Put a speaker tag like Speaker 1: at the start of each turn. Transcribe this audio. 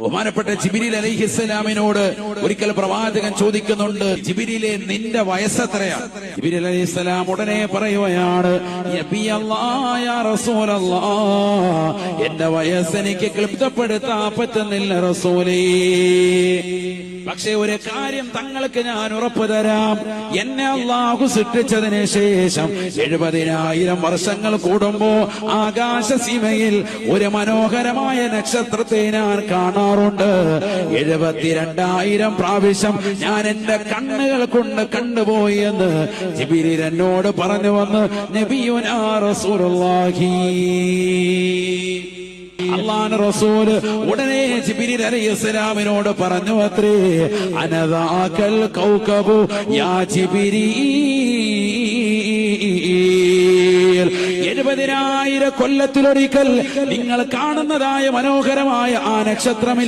Speaker 1: ബഹുമാനപ്പെട്ട ജിബ്രീൽ അലൈഹിസ്സലാമിനോട് ഒരിക്കൽ പ്രവാചകൻ ചോദിക്കുന്നുണ്ട്, ജിബ്രീലെ നിന്റെ വയസ്സെത്രയാണ്? ജിബ്രീൽ അലൈഹിസ്സലാം ഉടനെ പറയുകയാണ്, യാ റസൂലല്ലാഹ്, എന്റെ വയസ്സെനിക്ക് ക്ലിപ്തപ്പെടുത്താൻ പറ്റുന്നില്ല റസൂലേ. പക്ഷേ ഒരു കാര്യം തങ്ങൾക്ക് ഞാൻ ഉറപ്പു തരാം, എന്നെ അല്ലാഹു സൃഷ്ടിച്ചതിന് ശേഷം 70,000 വർഷങ്ങൾ കൂടുമ്പോ ആകാശസീമയിൽ ഒരു മനോഹരമായ നക്ഷത്രത്തെ ഞാൻ കാണാറുണ്ട്. 72,000 പ്രാവശ്യം ഞാൻ എന്റെ കണ്ണുകൾ കൊണ്ട് കണ്ടുപോയി എന്ന് ജിബ്രീൽ എന്നോട് പറഞ്ഞു വന്ന് നബിയുനാ റസൂലുള്ളാഹി. അല്ലാഹുവിന്റെ റസൂൽ ഉടനെ ജിബ്രീൽ അലൈഹിസ്സലാമിനോട് പറഞ്ഞു അത്രേ, അനദാകൽ കൗകബു യാ ജിബ്രീൽ, 70,000 കൊല്ലത്തിലൊരിക്കൽ നിങ്ങൾ കാണുന്നതായ മനോഹരമായ ആ നക്ഷത്രമില്ല